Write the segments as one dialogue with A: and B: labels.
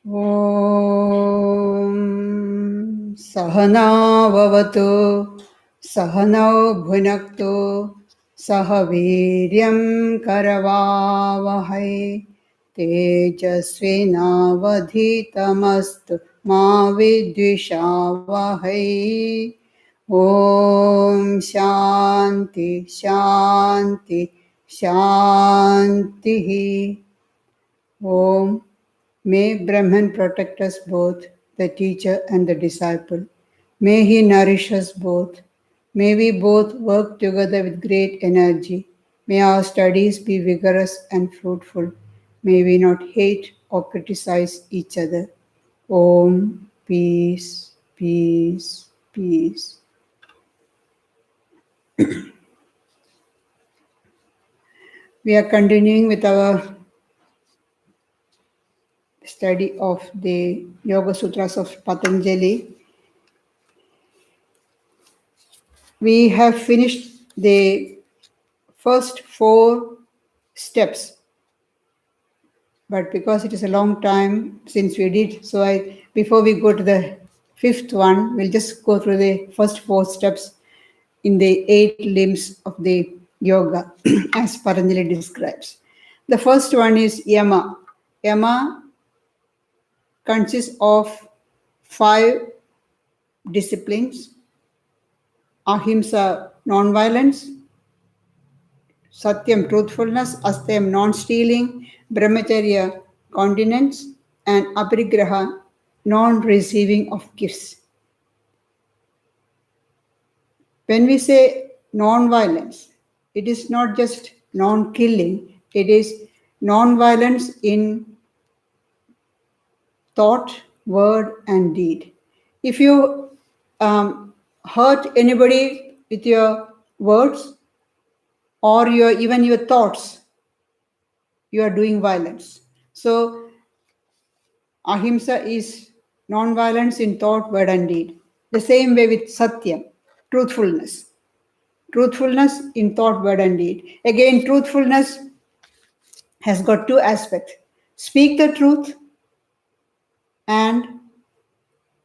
A: Om Sahana Vavatu Sahanau Bhunaktu Sahaviryam Karavavahai Tejasvinavadhitamastu Ma Vidvishavahai. Om Shanti Shanti Shanti. Om. May Brahman protect us both, the teacher and the disciple. May he nourish us both. May we both work together with great energy. May our studies be vigorous and fruitful. May we not hate or criticize each other. Om. Peace, peace, peace. We are continuing with our study of the Yoga Sutras of Patanjali. We have finished the first 4 steps, but because it is a long time since we did, so before we go to the 5th one, we'll just go through the first 4 steps in the 8 limbs of the yoga as Patanjali describes. The first one is yama. Yama consists of 5 disciplines: ahimsa, non-violence; Satyam, truthfulness; Astayam, non-stealing; Brahmacharya, continence; and Aparigraha, non-receiving of gifts. When we say non-violence, it is not just non-killing, it is non-violence in thought, word, and deed. If you hurt anybody with your words or even your thoughts, you are doing violence. So ahimsa is non-violence in thought, word, and deed. The same way with satyam, truthfulness. Truthfulness in thought, word, and deed. Again, truthfulness has got 2 aspects. Speak the truth and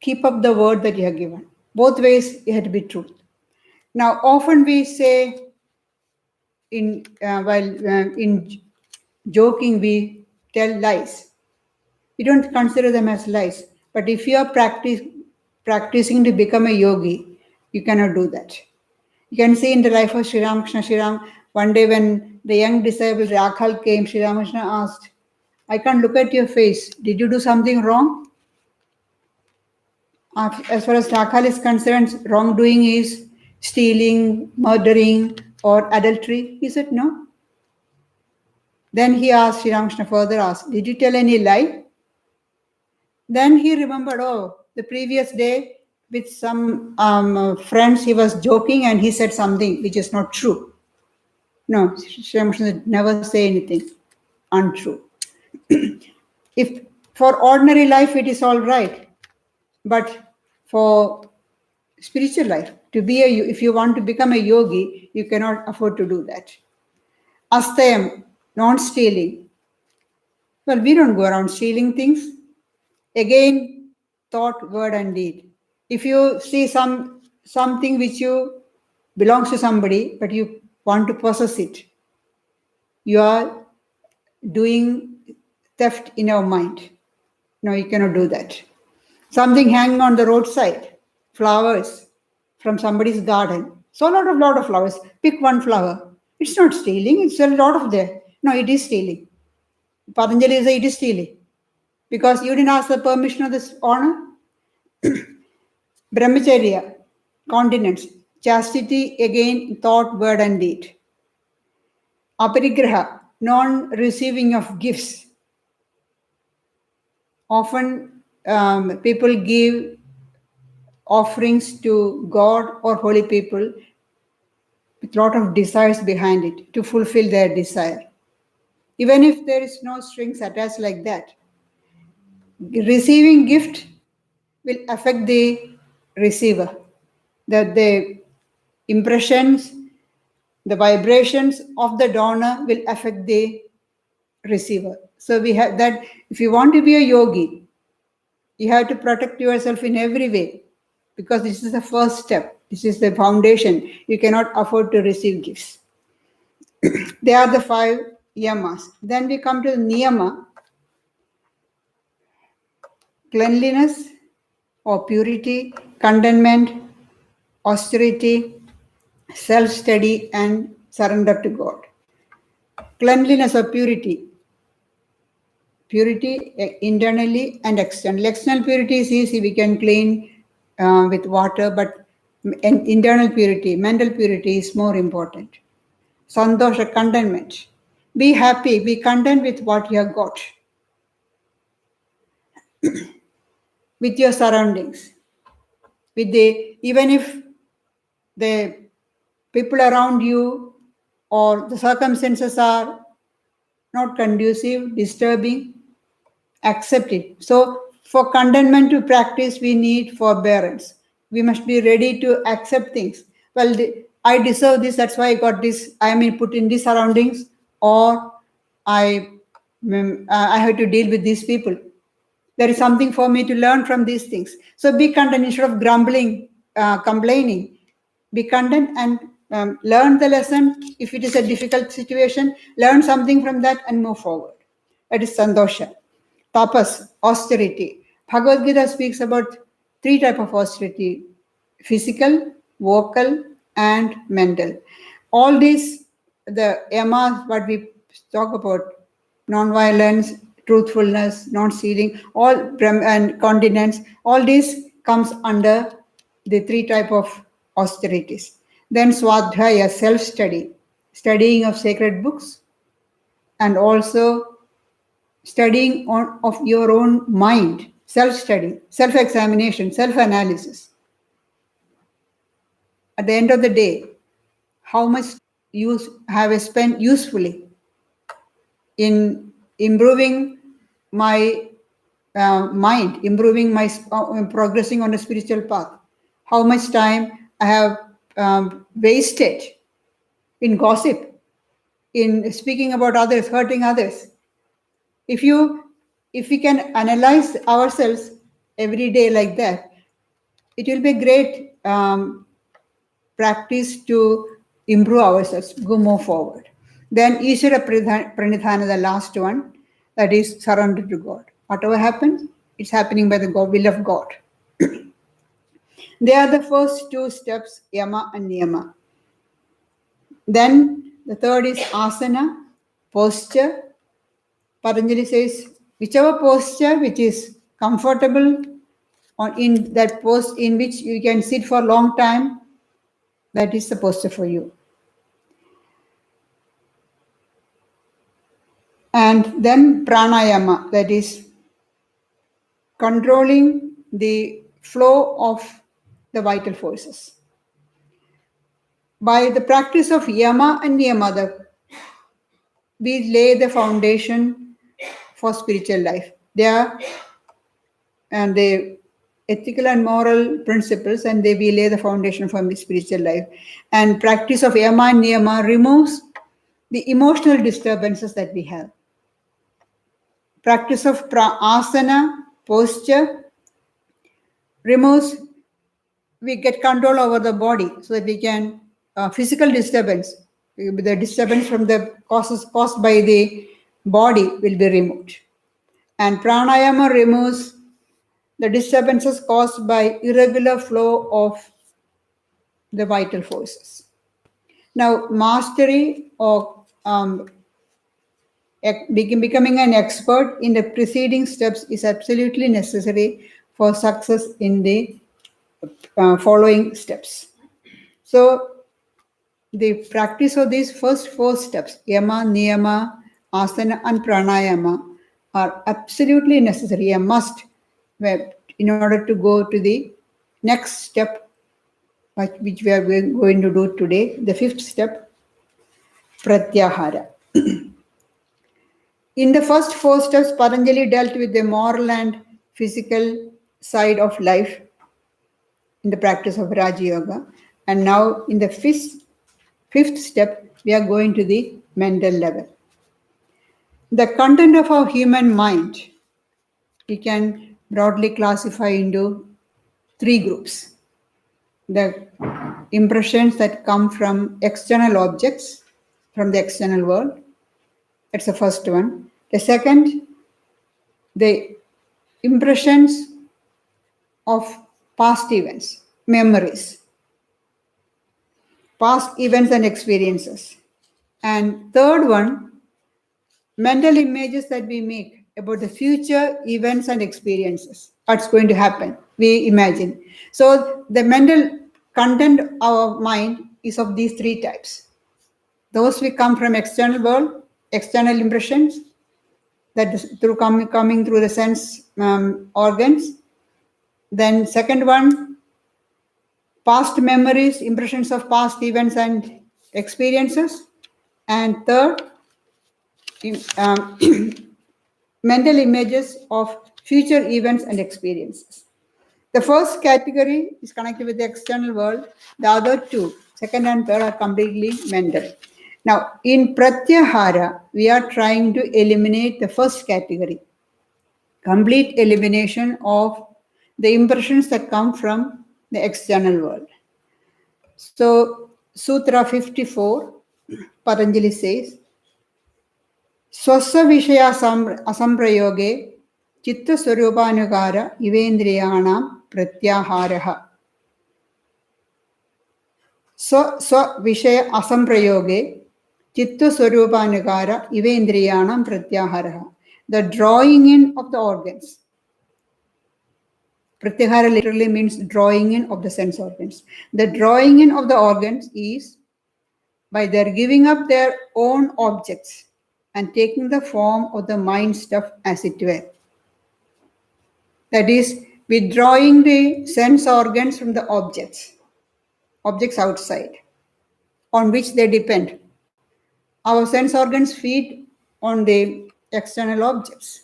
A: keep up the word that you have given. Both ways you have to be truth. Now, often we say in joking, we tell lies. We don't consider them as lies. But if you are practicing to become a yogi, you cannot do that. You can see in the life of Sri Ramakrishna, one day when the young disciple Rakhal came, Sri Ramakrishna asked, I can't look at your face. Did you do something wrong? As far as Rakhal is concerned, wrongdoing is stealing, murdering, or adultery. He said, no. Then he asked, Sri Ramakrishna further asked, did you tell any lie? Then he remembered, the previous day with some friends, he was joking and he said something which is not true. No, Sri Ramakrishna never say anything untrue. If for ordinary life it is all right, but for spiritual life, if you want to become a yogi, you cannot afford to do that. Astayam, non-stealing. Well, we don't go around stealing things. Again, thought, word, and deed. If you see something which you belongs to somebody, but you want to possess it, you are doing theft in your mind. No, you cannot do that. Something hanging on the roadside, flowers from somebody's garden. So lot of flowers. Pick one flower. It's not stealing. It's a lot of there. No, it is stealing. Patanjali says it is stealing because you didn't ask the permission of this owner. Brahmacharya, continence, chastity, again, thought, word, and deed. Aparigraha, non-receiving of gifts. Often people give offerings to God or holy people with a lot of desires behind it to fulfill their desire. Even if there is no strings attached like that, receiving gift will affect the receiver. The impressions, the vibrations of the donor will affect the receiver. So we have that if you want to be a yogi, You have to protect yourself in every way because this is the first step. This is the foundation. You cannot afford to receive gifts. They are the 5 yamas. Then we come to the niyama, cleanliness or purity, contentment, austerity, self-study, and surrender to God. Cleanliness or purity. Purity internally and externally. External purity is easy, we can clean with water, but internal purity, mental purity is more important. Santosha, contentment. Be happy, be content with what you have got, with your surroundings. Even if the people around you or the circumstances are not conducive, disturbing, accept it. So for contentment to practice, we need forbearance. We must be ready to accept things. Well, I deserve this, that's why I got this. I am put in these surroundings, or I have to deal with these people. There is something for me to learn from these things. So be content instead of grumbling, complaining. Be content and learn the lesson. If it is a difficult situation, learn something from that and move forward. That is santosha. Tapas, austerity. Bhagavad Gita speaks about 3 types of austerity: physical, vocal, and mental. All these, the yamas, what we talk about, non-violence, truthfulness, non-stealing, all and continence, all this comes under the 3 types of austerities. Then swadhyaya, self-study, studying of sacred books, and also studying of your own mind, self-study, self-examination, self-analysis. At the end of the day, how much you have spent usefully in improving my mind, improving my progressing on a spiritual path. How much time I have wasted in gossip, in speaking about others, hurting others. If we can analyze ourselves every day like that, it will be great practice to improve ourselves, go more forward. Then Ishvara Pranidhana, the last one, that is surrender to God. Whatever happens, it's happening by the will of God. They are the first 2 steps, yama and niyama. Then the third is asana, posture. Patanjali says, whichever posture which is comfortable, or in that post in which you can sit for a long time, that is the posture for you. And then pranayama, that is controlling the flow of the vital forces. By the practice of yama and niyama, we lay the foundation for spiritual life. They are and the ethical and moral principles, and they will lay the foundation for the spiritual life. And practice of yama and niyama removes the emotional disturbances that we have. Practice of asana, posture, removes, we get control over the body so that we can, physical disturbance, the disturbance from the causes caused by the body will be removed. And pranayama removes the disturbances caused by irregular flow of the vital forces. Now, mastery or becoming an expert in the preceding steps is absolutely necessary for success in the following steps. So, the practice of these first 4 steps, yama, niyama, asana, and pranayama, are absolutely necessary, a must, in order to go to the next step, which we are going to do today, the 5th step, Pratyahara. In the first 4 steps, Patanjali dealt with the moral and physical side of life in the practice of Raja Yoga. And now in the 5th step, we are going to the mental level. The content of our human mind, the broadly classify into three groups. The impressions that come from external objects, from the external world. That's the first one. The second, the impressions of past events, memories, past events and experiences. And third one, mental images that we make about the future events and experiences. What's going to happen? We imagine. So the mental content of our mind is of these three types. Those we come from external world, external impressions, that is through coming through the sense organs. Then second one, past memories, impressions of past events and experiences. And third, mental images of future events and experiences. The first category is connected with the external world. The other two, second and third, are completely mental. Now, in Pratyahara, we are trying to eliminate the first category, complete elimination of the impressions that come from the external world. So, Sutra 54, Patanjali says, Swasya Vishaya Asamprayoge Chitta Swarupanugara Ivendriyanam Pratyaharaha. Swa Vishaya Asamprayoge Chitta Swarupanugara Ivendriyanam Pratyaharaha. The drawing in of the organs. Pratyahara literally means drawing in of the sense organs. The drawing in of the organs is by their giving up their own objects and taking the form of the mind stuff as it were. That is, withdrawing the sense organs from the objects outside, on which they depend. Our sense organs feed on the external objects.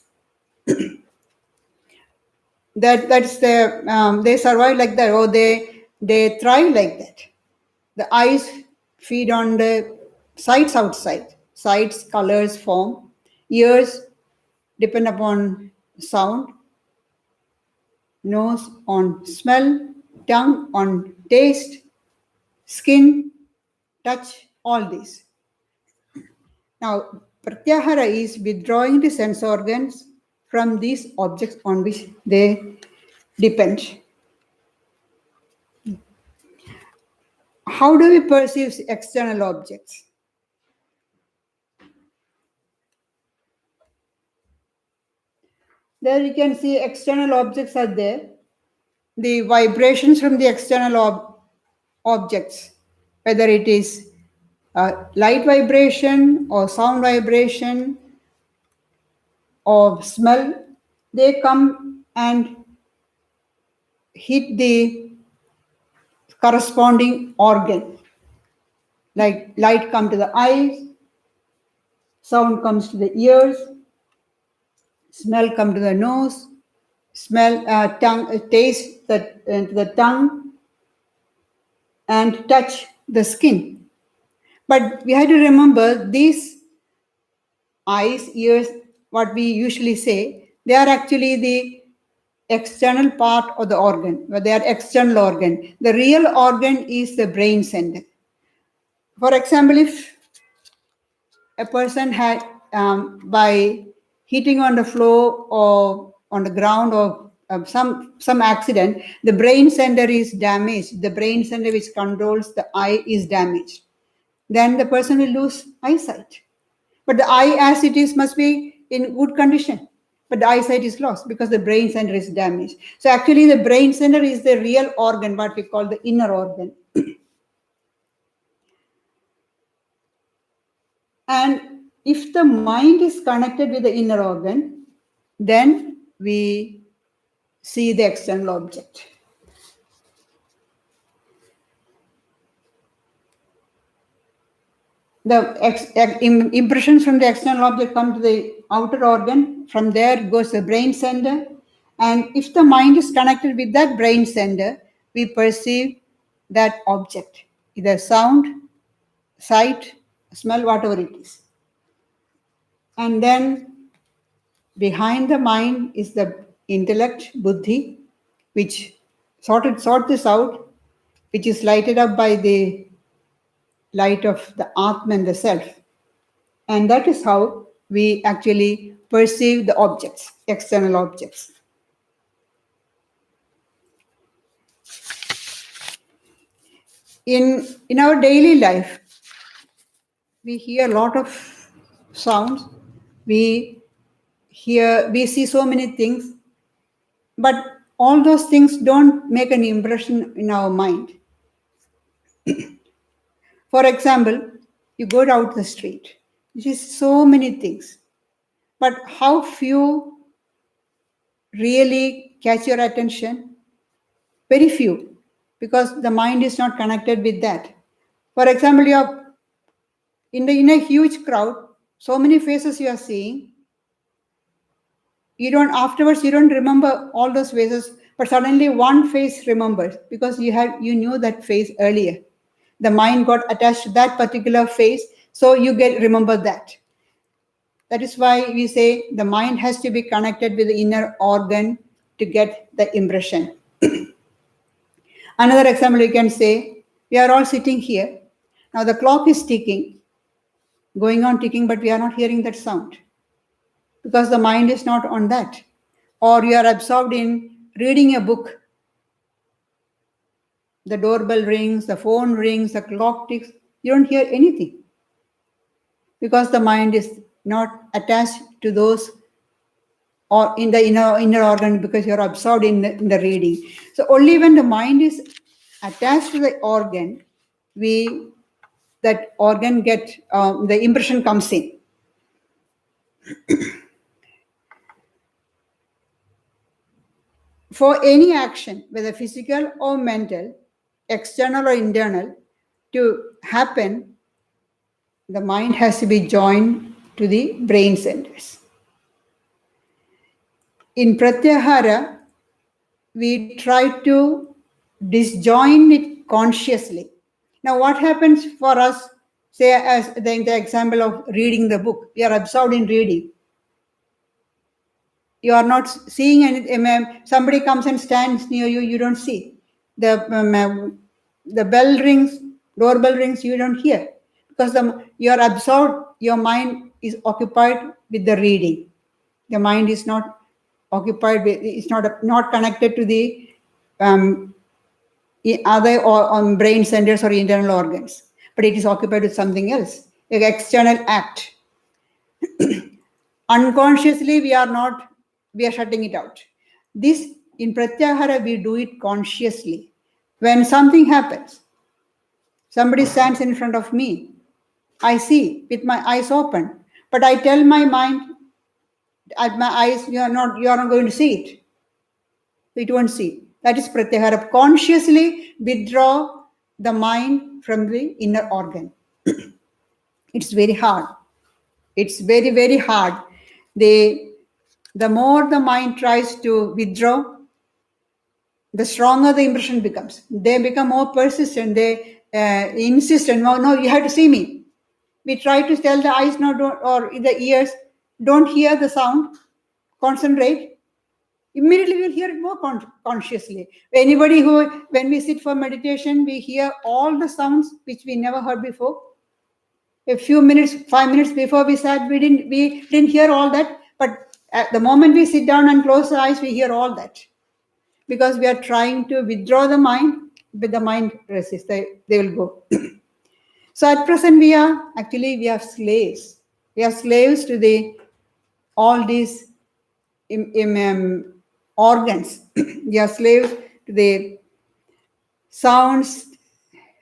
A: That's the they survive like that, or they thrive like that. The eyes feed on the sights outside, sights, colors, form. Ears depend upon sound. Nose on smell, tongue on taste, skin, touch, all these. Now, Pratyahara is withdrawing the sense organs from these objects on which they depend. How do we perceive external objects? There you can see external objects are there. The vibrations from the external objects, whether it is light vibration or sound vibration or smell, they come and hit the corresponding organ. Like light comes to the eyes, sound comes to the ears, smell comes to the nose, taste the tongue, and touch the skin. But we have to remember these eyes, ears, what we usually say, they are actually the external part of the organ, but they are external organ. The real organ is the brain center. For example, if a person had, by hitting on the floor or on the ground or some accident, the brain center is damaged. The brain center which controls the eye is damaged. Then the person will lose eyesight. But the eye as it is must be in good condition. But the eyesight is lost because the brain center is damaged. So actually the brain center is the real organ, what we call the inner organ. And if the mind is connected with the inner organ, then we see the external object. The impressions from the external object come to the outer organ. From there goes the brain center. And if the mind is connected with that brain center, we perceive that object, either sound, sight, smell, whatever it is. And then behind the mind is the intellect, buddhi, which sort this out, which is lighted up by the light of the Atma and the Self. And that is how we actually perceive the objects, external objects. In our daily life, we hear a lot of sounds, we see so many things, but all those things don't make an impression in our mind. For example, you go out the street, you see so many things, but how few really catch your attention? Very few, because the mind is not connected with that. For example, you are in a huge crowd, so many faces you are seeing. You don't remember all those faces, but suddenly one face remembers because you knew that face earlier. The mind got attached to that particular face, so you remember that. That is why we say the mind has to be connected with the inner organ to get the impression. Another example you can say, we are all sitting here. Now the clock is ticking, going on ticking, but we are not hearing that sound because the mind is not on that. Or you are absorbed in reading a book. The doorbell rings, the phone rings, the clock ticks. You don't hear anything because the mind is not attached to those or in the inner organ because you're absorbed in the reading. So only when the mind is attached to the organ, that organ the impression comes in. For any action, whether physical or mental, external or internal, to happen, the mind has to be joined to the brain centers. In Pratyahara, we try to disjoin it consciously. Now, what happens for us, say, as the example of reading the book, we are absorbed in reading. You are not seeing anything. Somebody comes and stands near you, you don't see. The bell rings, doorbell rings, you don't hear. Because you are absorbed, your mind is occupied with the reading. The mind is not occupied with, it's not connected to the other or brain centers or internal organs, but it is occupied with something else, like external act. Unconsciously, we are shutting it out. This in Pratyahara, we do it consciously. When something happens, somebody stands in front of me, I see with my eyes open, but I tell my mind, at my eyes, you are not going to see it. It won't see. That is Pratyahara. Consciously withdraw the mind from the inner organ. It's very hard. It's very, very hard. The more the mind tries to withdraw, the stronger the impression becomes. They become more persistent. They insist, no, you have to see me. We try to tell the eyes or the ears, don't hear the sound, concentrate. Immediately we'll hear it more consciously. When we sit for meditation, we hear all the sounds which we never heard before. A few minutes, 5 minutes before we sat, we didn't hear all that. But at the moment we sit down and close the eyes, we hear all that. Because we are trying to withdraw the mind, but the mind resists. They will go. So at present we are slaves. We are slaves to all these organs. We are slaves to the sounds,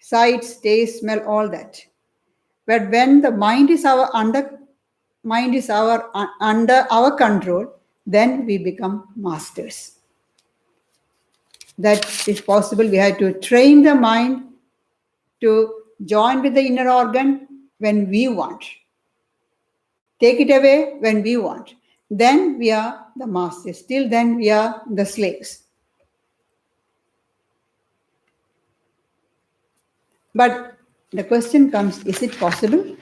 A: sights, taste, smell, all that. But when the mind is under our control, then we become masters. That is possible. We have to train the mind to join with the inner organ when we want. Take it away when we want. Then we are the masters. Till then we are the slaves. But the question comes, is it possible?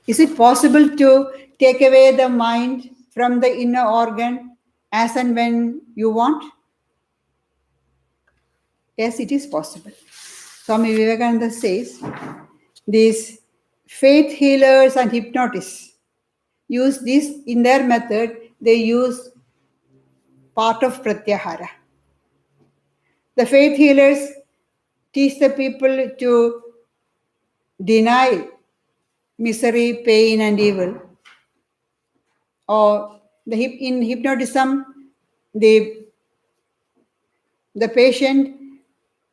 A: Is it possible to take away the mind from the inner organ as and when you want? Yes, it is possible. Swami Vivekananda says, these faith healers and hypnotists use this in their method, they use part of Pratyahara. The faith healers teach the people to deny misery, pain, and evil. Or in hypnotism, the patient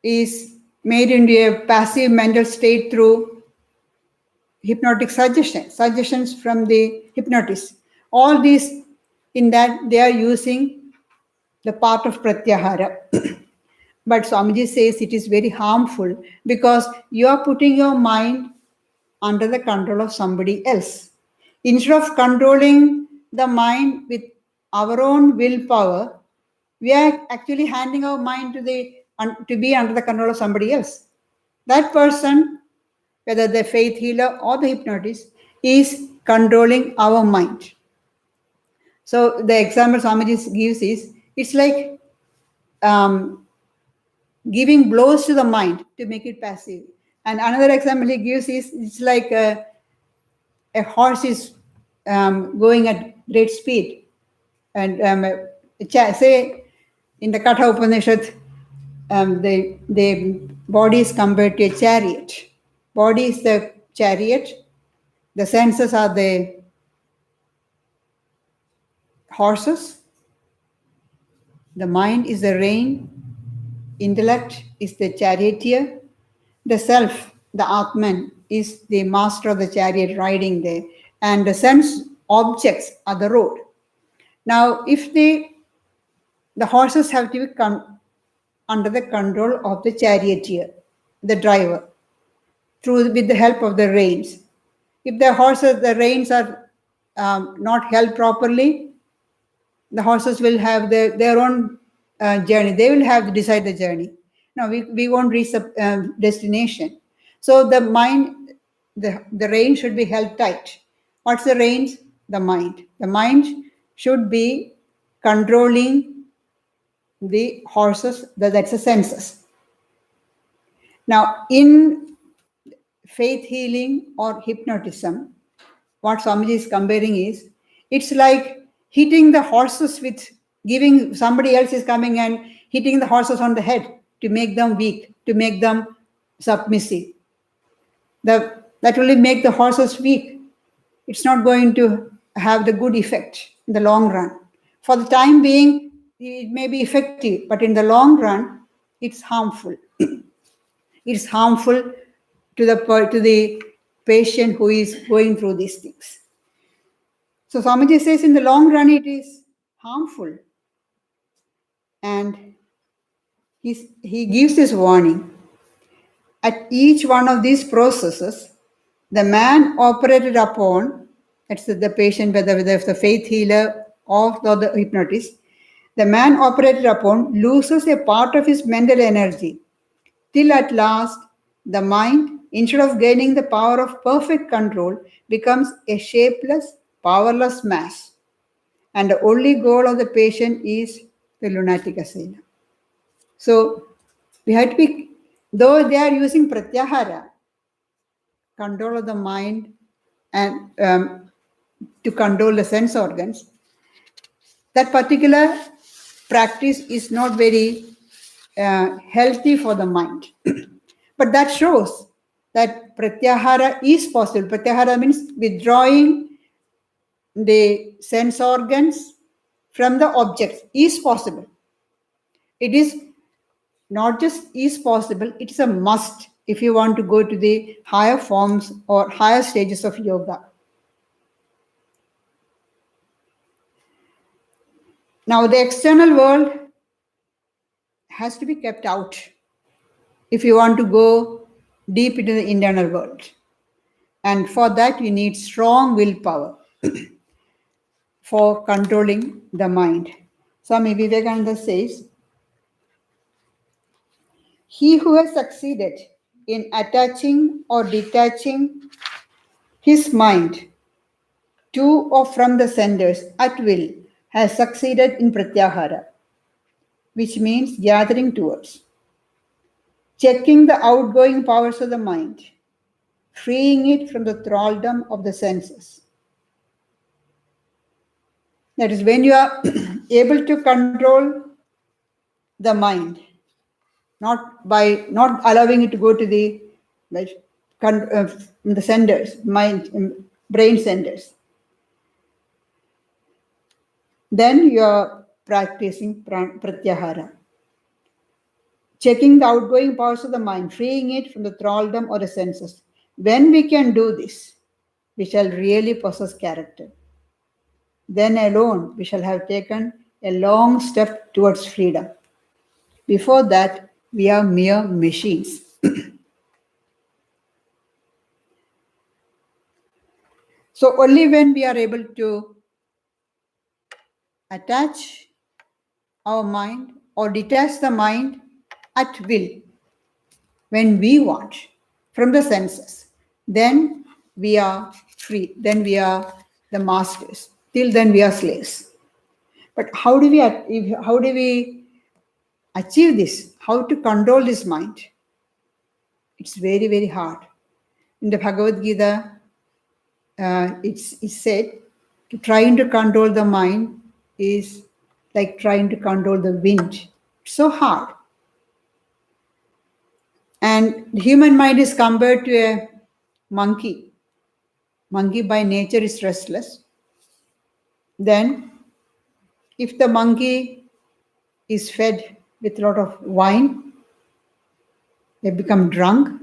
A: is made into a passive mental state through hypnotic suggestions from the hypnotist. All these, in that they are using the part of Pratyahara. But Swamiji says it is very harmful because you are putting your mind under the control of somebody else. Instead of controlling the mind with our own willpower, we are actually handing our mind to be under the control of somebody else. That person, whether the faith healer or the hypnotist, is controlling our mind. So the example Swamiji gives is, it's like giving blows to the mind to make it passive. And another example he gives is, it's like a horse is going at great speed. And say in the Katha Upanishad, the body is compared to a chariot. Body is the chariot. The senses are the horses. The mind is the rein. Intellect is the charioteer. The self, the Atman, is the master of the chariot riding there. And the sense objects are the road. Now, if the horses have to be under the control of the charioteer, the driver, with the help of the reins. If the reins are not held properly, the horses will have their own journey. They will have to decide the journey. No, we won't reach the destination. So the mind, the rein should be held tight. What's the reins? The mind. The mind should be controlling the horses, that's the senses. Now, in faith healing or hypnotism, what Swamiji is comparing is, it's like hitting the horses with somebody else is coming and hitting the horses on the head to make them weak, to make them submissive. That will make the horses weak. It's not going to have the good effect in the long run. For the time being, it may be effective, but in the long run, it's harmful. It's harmful to the patient who is going through these things. So Swamiji says in the long run it is harmful. And he gives this warning. At each one of these processes, the man operated upon, that's the patient, whether it's the faith healer or the hypnotist, the man operated upon loses a part of his mental energy, till at last the mind, instead of gaining the power of perfect control, becomes a shapeless, powerless mass. And the only goal of the patient is the lunatic asylum. So we have to be, though they are using Pratyahara, control of the mind, and to control the sense organs, that particular practice is not very healthy for the mind. But that shows that Pratyahara is possible. Pratyahara means withdrawing the sense organs from the objects is possible. It is not just is possible, it is a must if you want to go to the higher forms or higher stages of yoga. Now, the external world has to be kept out if you want to go deep into the internal world. And for that, you need strong willpower for controlling the mind. Swami Vivekananda says, he who has succeeded in attaching or detaching his mind to or from the centers at will has succeeded in Pratyahara, which means gathering towards, checking the outgoing powers of the mind, freeing it from the thraldom of the senses. That is, when you are able to control the mind, not allowing it to go to the centers, brain centers, then you are practicing Pratyahara. Checking the outgoing powers of the mind, freeing it from the thraldom or the senses. When we can do this, we shall really possess character. Then alone we shall have taken a long step towards freedom. Before that, we are mere machines. So only when we are able to attach our mind or detach the mind at will, when we want, from the senses, then we are free. Then we are the masters. Till then we are slaves. But how do we achieve this? How to control this mind? It's very, very hard. In the Bhagavad Gita, it's said to trying to control the mind is like trying to control the wind. It's so hard. And the human mind is compared to a monkey. Monkey by nature is restless. Then, if the monkey is fed with a lot of wine, they become drunk,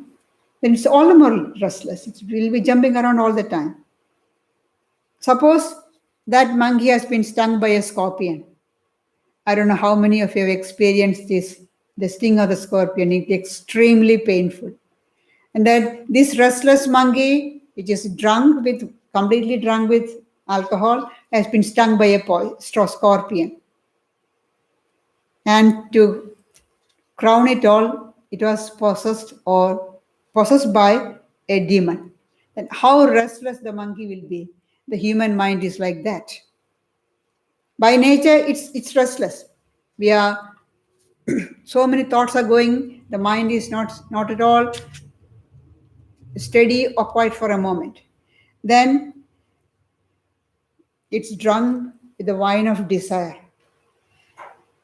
A: then it's all the more restless. It will be jumping around all the time. Suppose that monkey has been stung by a scorpion. I don't know how many of you have experienced this, the sting of the scorpion. It's extremely painful. And then this restless monkey, which is completely drunk with alcohol, has been stung by a scorpion. And to crown it all, it was possessed by a demon. And how restless the monkey will be. The human mind is like that. By nature, it's restless. We are so many thoughts are going. The mind is not at all steady or quiet for a moment. Then it's drunk with the wine of desire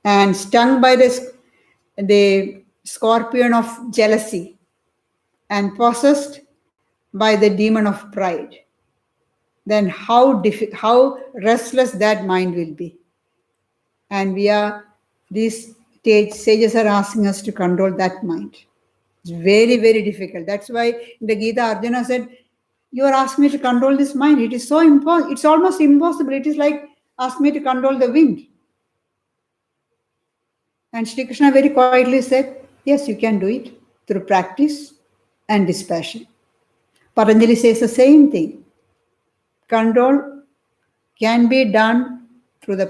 A: and stung by the scorpion of jealousy and possessed by the demon of pride. Then how restless that mind will be. And these sages are asking us to control that mind. It's very, very difficult. That's why in the Gita, Arjuna said, you are asking me to control this mind. It is so impossible. It's almost impossible. It is like ask me to control the wind. And Sri Krishna very quietly said, yes, you can do it through practice and dispassion. Patanjali says the same thing. Control can be done through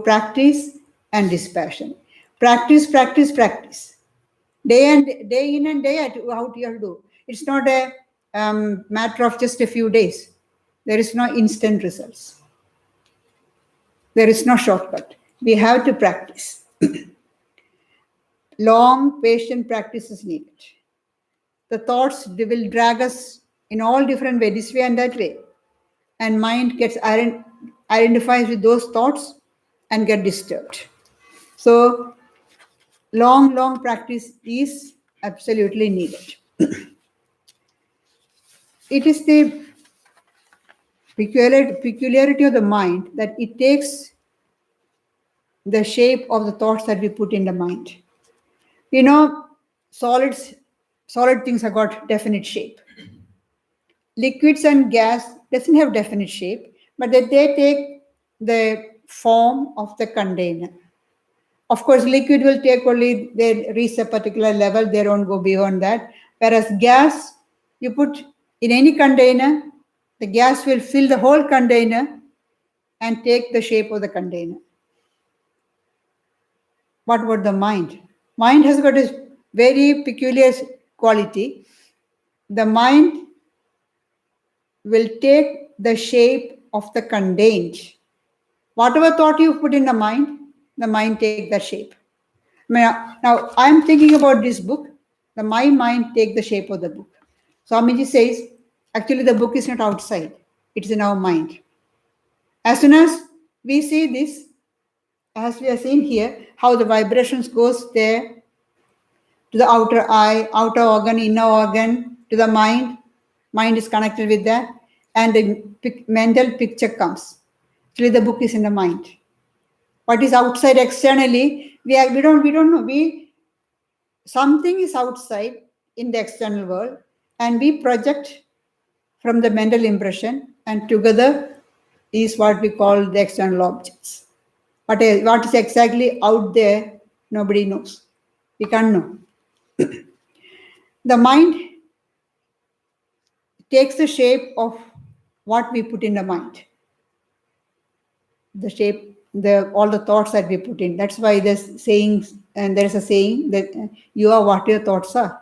A: practice and dispassion. Practice. Day in and day out you have to do. It's not a matter of just a few days. There is no instant results. There is no shortcut. We have to practice. Long, patient practice is needed. The thoughts will drag us in all different ways, this way and that way. And mind gets identifies with those thoughts and get disturbed. So, long practice is absolutely needed. It is the peculiarity of the mind that it takes the shape of the thoughts that we put in the mind. You know, solid things have got definite shape. Liquids and gas doesn't have definite shape, but they take the form of the container. Of course, liquid will take only, they reach a particular level, they don't go beyond that. Whereas gas, you put in any container, the gas will fill the whole container and take the shape of the container. What about the mind? Mind has got a very peculiar quality. The mind will take the shape of the contained. Whatever thought you put in the mind take that shape. Now I'm thinking about this book. My mind take the shape of the book. Swamiji says, actually the book is not outside. It's in our mind. As soon as we see this, as we are seeing here, how the vibrations goes there to the outer eye, outer organ, inner organ, to the mind. Mind is connected with that, and the mental picture comes. Actually, the book is in the mind. What is outside externally, we don't know. Something is outside in the external world, and we project from the mental impression, and together is what we call the external objects. What is exactly out there, nobody knows. We can't know. The mind takes the shape of what we put in the mind. The shape, all the thoughts that we put in. That's why there's sayings, and there's a saying that you are what your thoughts are.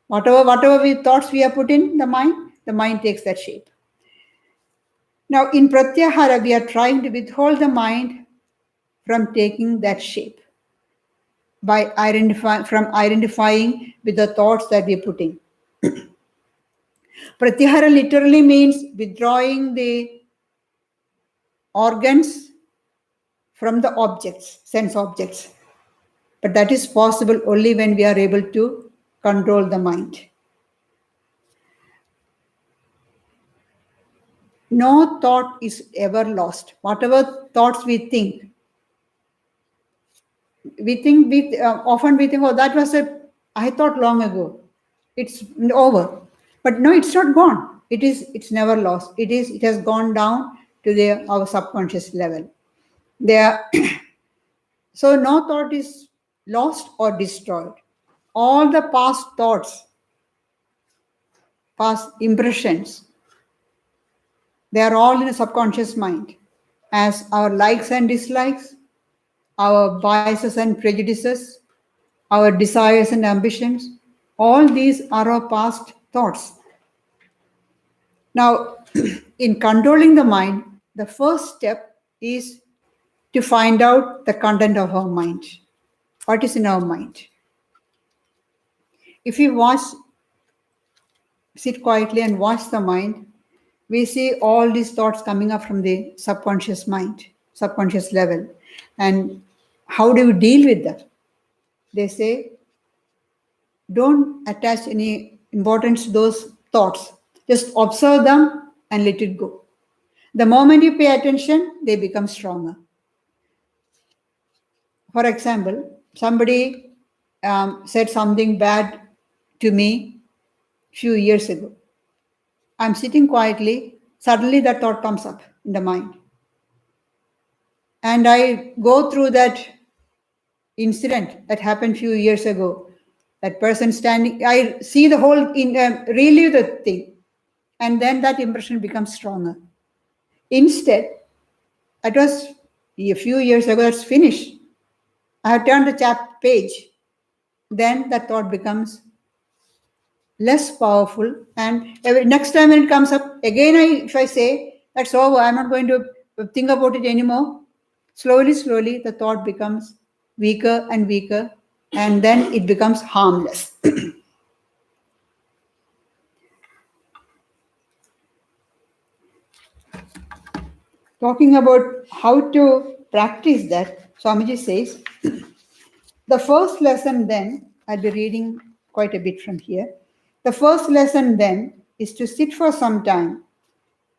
A: Whatever thoughts we have put in the mind takes that shape. Now in Pratyahara, we are trying to withhold the mind from taking that shape by identifying with the thoughts that we put in. Pratyahara literally means withdrawing the organs from the objects, sense objects. But that is possible only when we are able to control the mind. No thought is ever lost. Whatever thoughts we think, often we think, oh, that was I thought long ago. It's over. But no, it's not gone. It's never lost. It has gone down to our subconscious level. So no thought is lost or destroyed. All the past thoughts, past impressions, they are all in a subconscious mind, as our likes and dislikes, our biases and prejudices, our desires and ambitions. All these are our past thoughts. Now, in controlling the mind, the first step is to find out the content of our mind. What is in our mind? If we sit quietly and watch the mind, we see all these thoughts coming up from the subconscious mind, subconscious level. And how do we deal with that? They say, don't attach any importance to those thoughts. Just observe them and let it go. The moment you pay attention, they become stronger. For example, somebody said something bad to me a few years ago. I'm sitting quietly, suddenly that thought comes up in the mind. And I go through that incident that happened a few years ago. That person standing, I see the whole, relive the thing. And then that impression becomes stronger. Instead, that was a few years ago, that's finished. I have turned the page. Then that thought becomes less powerful. And next time when it comes up, again, if I say, that's over, I'm not going to think about it anymore. Slowly, the thought becomes weaker and weaker, and then it becomes harmless. Talking about how to practice that, Swamiji says, the first lesson then, I'll be reading quite a bit from here. The first lesson then is to sit for some time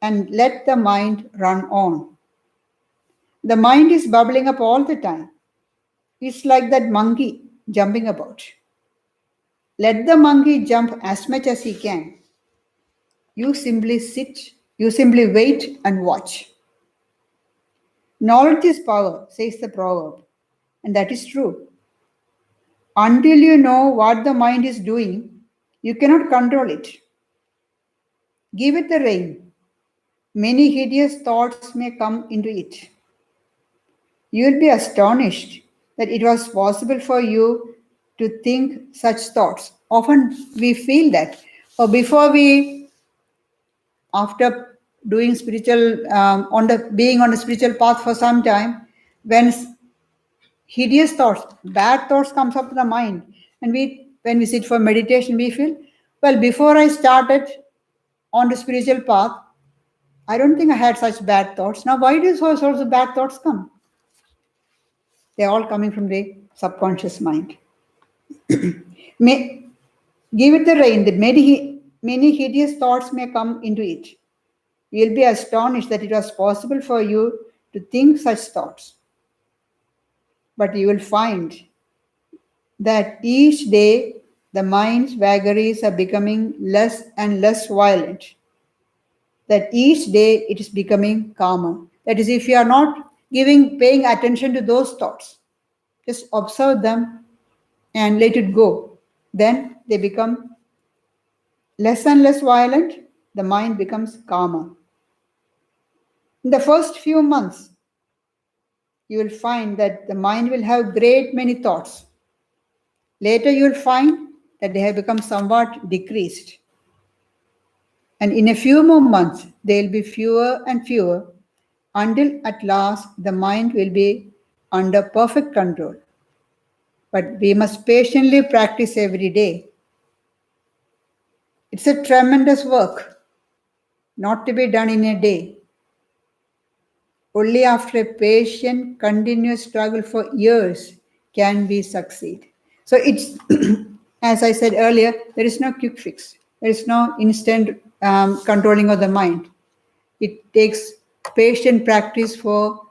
A: and let the mind run on. The mind is bubbling up all the time. It's like that monkey jumping about. Let the monkey jump as much as he can. You simply sit, you simply wait and watch. Knowledge is power, says the proverb, and that is true. Until you know what the mind is doing, you cannot control it. Give it the rein. Many hideous thoughts may come into it. You will be astonished that it was possible for you to think such thoughts. Often we feel that, or after doing spiritual, being on a spiritual path for some time, when hideous thoughts, bad thoughts comes up to the mind, and when we sit for meditation, we feel, well, before I started on the spiritual path, I don't think I had such bad thoughts. Now, why do those sorts of bad thoughts come? They're all coming from the subconscious mind. May give it the rein that many hideous thoughts may come into it. You'll be astonished that it was possible for you to think such thoughts. But you will find that each day the mind's vagaries are becoming less and less violent. That each day it is becoming calmer. That is, if you are not paying attention to those thoughts, just observe them and let it go. Then they become less and less violent. The mind becomes calmer. In the first few months, you will find that the mind will have great many thoughts. Later, you will find that they have become somewhat decreased. And in a few more months, there will be fewer and fewer until at last the mind will be under perfect control. But we must patiently practice every day. It's a tremendous work, not to be done in a day. Only after a patient, continuous struggle for years can we succeed. So it's, as I said earlier, there is no quick fix. There is no instant controlling of the mind. It takes patient practice for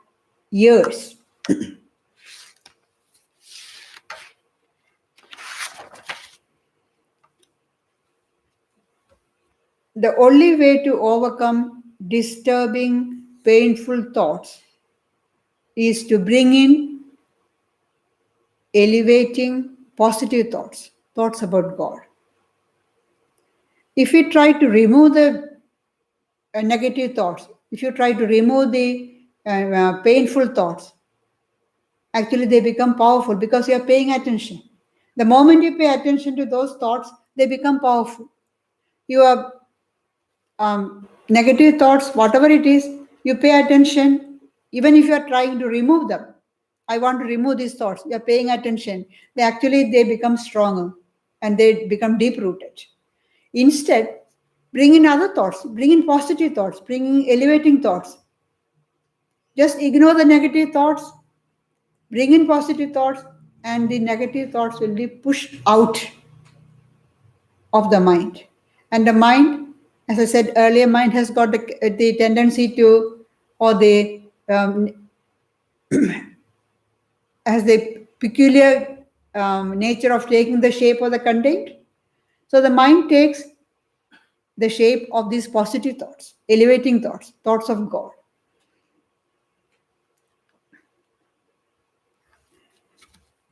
A: years. The only way to overcome disturbing, painful thoughts is to bring in elevating, positive thoughts, thoughts about God. If we try to remove the negative thoughts, if you try to remove the painful thoughts, actually they become powerful because you are paying attention. The moment you pay attention to those thoughts, they become powerful. Your negative thoughts, whatever it is, you pay attention, even if you are trying to remove them. I want to remove these thoughts. You are paying attention. They become stronger and they become deep-rooted. Instead, bring in other thoughts, bring in positive thoughts, bring in elevating thoughts. Just ignore the negative thoughts, bring in positive thoughts, and the negative thoughts will be pushed out of the mind. And the mind, as I said earlier, mind has got the tendency to, or the has the peculiar nature of taking the shape of the content. So the mind takes the shape of these positive thoughts, elevating thoughts, thoughts of God.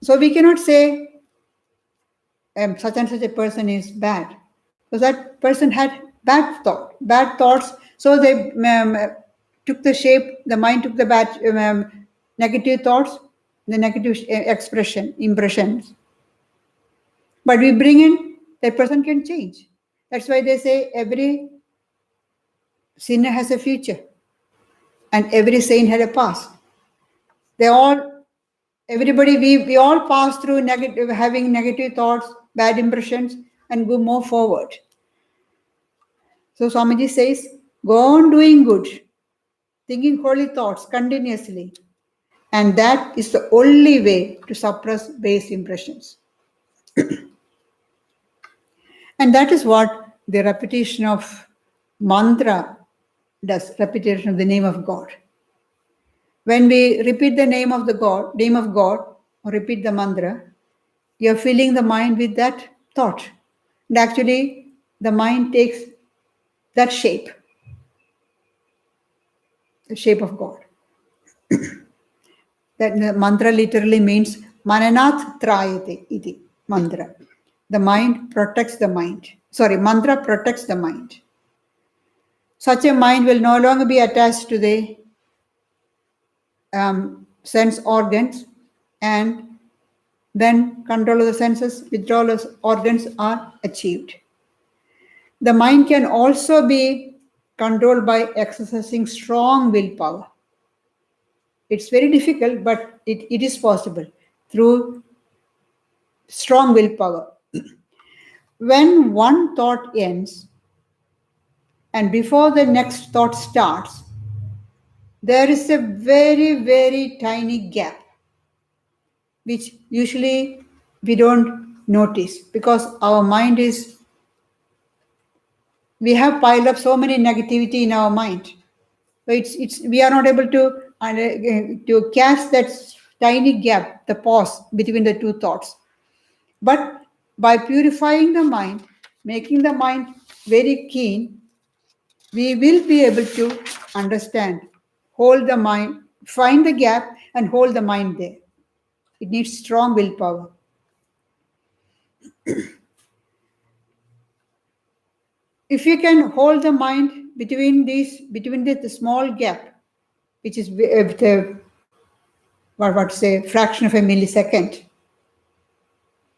A: So we cannot say such and such a person is bad, because that person had bad thoughts. So they took the shape. The mind took the bad negative thoughts, the negative impressions. But we bring in that person can change. That's why they say every sinner has a future, and every saint had a past. We all pass through having negative thoughts, bad impressions, and go more forward. So Swamiji says, go on doing good, thinking holy thoughts continuously. And that is the only way to suppress base impressions. And that is what the repetition of mantra does, repetition of the name of God. When we repeat the name of God, or repeat the mantra, you're filling the mind with that thought. And actually, the mind takes that shape, the shape of God. That mantra literally means mananath trayate iti mantra. The mind protects the mind. Mantra protects the mind. Such a mind will no longer be attached to the sense organs, and then control of the senses, withdrawal of organs are achieved. The mind can also be control by exercising strong willpower. It's very difficult, but it is possible through strong willpower. When one thought ends and before the next thought starts, there is a very, very tiny gap, which usually we don't notice because our mind is, we have piled up so many negativity in our mind. So we are not able to catch that tiny gap, the pause between the two thoughts. But by purifying the mind, making the mind very keen, we will be able to understand, hold the mind, find the gap and hold the mind there. It needs strong willpower. If you can hold the mind between the small gap, which is fraction of a millisecond,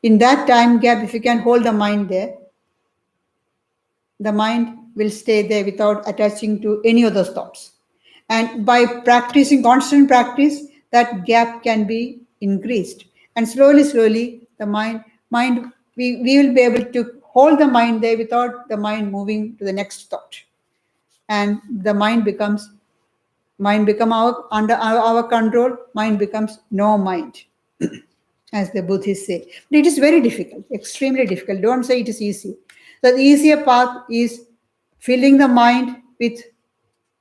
A: in that time gap, if you can hold the mind there, the mind will stay there without attaching to any of those thoughts. And by practicing, constant practice, that gap can be increased. And slowly, the mind, we will be able to hold the mind there without the mind moving to the next thought. And the mind become under our control, mind becomes no mind, as the Buddhists say. But it is very difficult, extremely difficult. Don't say it is easy. The easier path is filling the mind with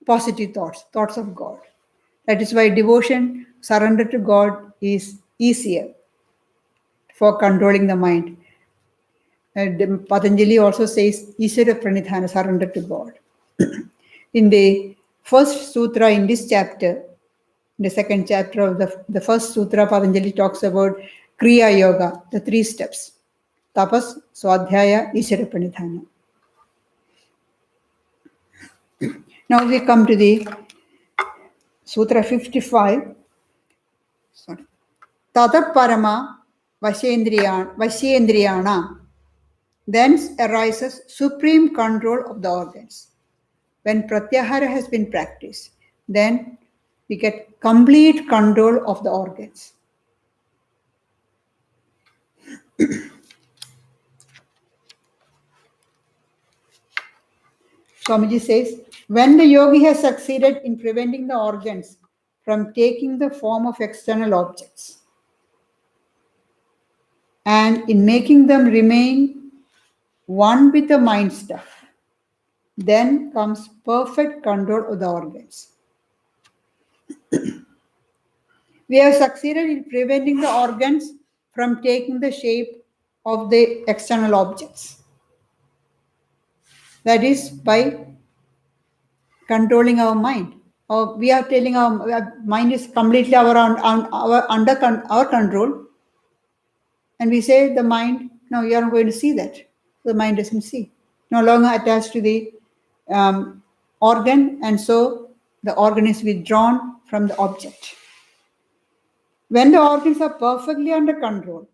A: positive thoughts of God. That is why devotion, surrender to God is easier for controlling the mind. And Patanjali also says, Isara Pranidhana, surrender to God. In the first sutra in this chapter, in the second chapter of the first sutra, Patanjali talks about Kriya Yoga, the 3 steps. Tapas, Swadhyaya, Isara Pranidhana. Now we come to the Sutra 55. Tata Parama Vashendriyana. Thence arises supreme control of the organs. When Pratyahara has been practiced, then we get complete control of the organs. Swamiji says, when the yogi has succeeded in preventing the organs from taking the form of external objects and in making them remain one with the mind stuff, then comes perfect control of the organs. We have succeeded in preventing the organs from taking the shape of the external objects. That is by controlling our mind. We are telling our mind is completely under our control. And we say the mind, no, you are not going to see that. The mind doesn't see. No longer attached to the organ, and so the organ is withdrawn from the object. When the organs are perfectly under control,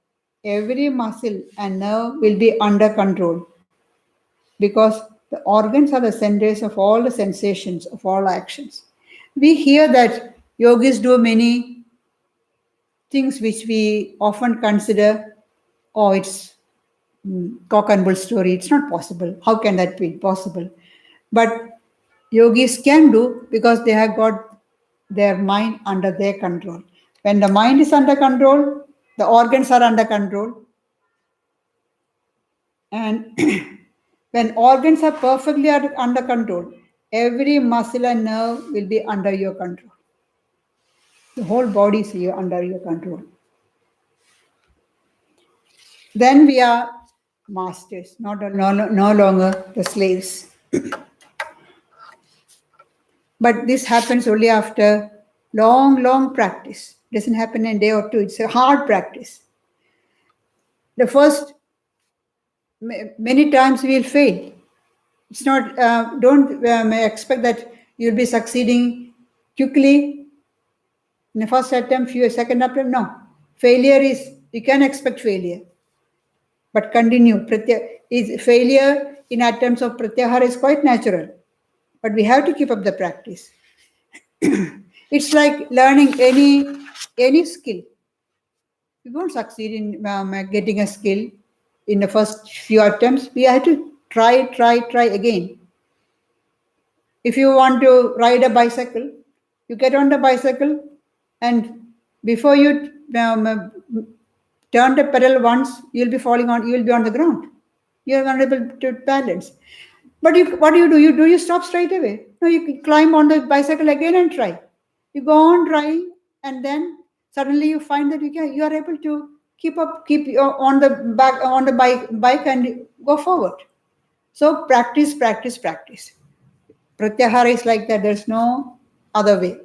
A: every muscle and nerve will be under control, because the organs are the centers of all the sensations, of all actions. We hear that yogis do many things which we often consider, oh, it's cock and bull story. It's not possible. How can that be possible? But yogis can do, because they have got their mind under their control. When the mind is under control, the organs are under control. And when organs are perfectly under control, every muscle and nerve will be under your control. The whole body is under your control. Then we are masters, no longer the slaves. But this happens only after long practice. It doesn't happen in a day or two. It's a hard practice. The first, many times we will fail. It's not, don't expect that you'll be succeeding quickly in the first attempt, second attempt. No. Failure is, you can expect failure. But continue. Failure in attempts of Pratyahara is quite natural. but we have to keep up the practice. It's like learning any skill. We won't succeed in getting a skill in the first few attempts. We have to try again. If you want to ride a bicycle, you get on the bicycle, and before you turn the pedal once, you'll be on the ground. You're unable to balance. But what do? You stop straight away? No, you climb on the bicycle again and try. You go on trying, and then suddenly you find that you are able to keep on the bike and go forward. So practice. Pratyahara is like that. There's no other way.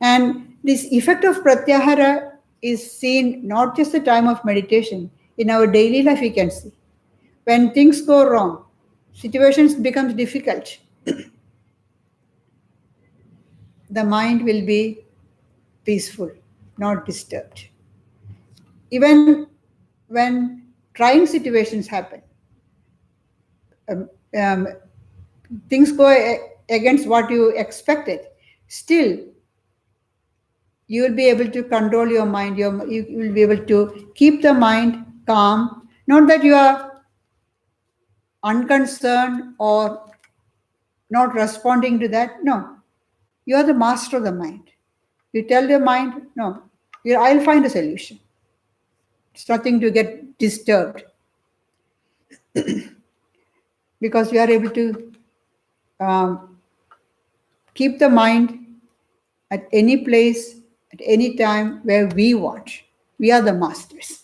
A: And this effect of Pratyahara is seen not just the time of meditation. In our daily life, we can see. When things go wrong, situations become difficult, the mind will be peaceful, not disturbed. Even when trying situations happen, things go against what you expected, still you will be able to control your mind. You will be able to keep the mind calm. Not that you are unconcerned or not responding to that. No, you are the master of the mind. You tell your mind, no, I'll find a solution. It's nothing to get disturbed. Because we are able to keep the mind at any place, at any time where we want. We are the masters.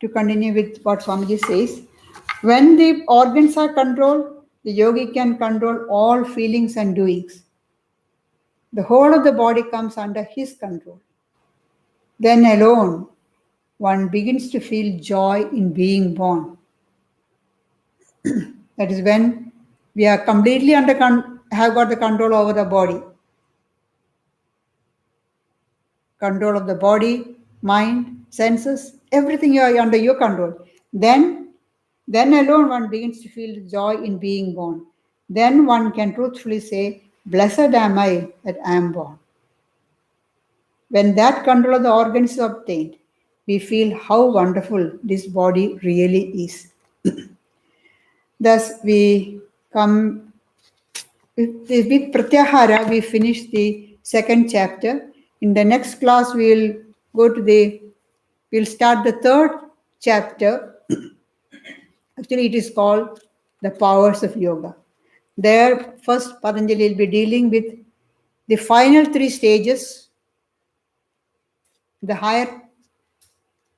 A: To continue with what Swamiji says, when the organs are controlled, the yogi can control all feelings and doings. The whole of the body comes under his control. Then alone, one begins to feel joy in being born. That is when we are completely have got the control over the body. Control of the body, mind, senses, everything you are under your control. Then alone one begins to feel joy in being born. Then one can truthfully say, blessed am I that I am born. When that control of the organs is obtained, we feel how wonderful this body really is. Thus, we come with Pratyahara, we finish the second chapter. In the next class, we'll start the third chapter. Actually, it is called The Powers of Yoga. There, first, Patanjali will be dealing with the final three stages, the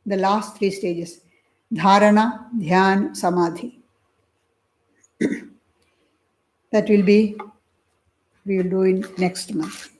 A: last three stages, Dharana, Dhyan, Samadhi. That we will do in next month.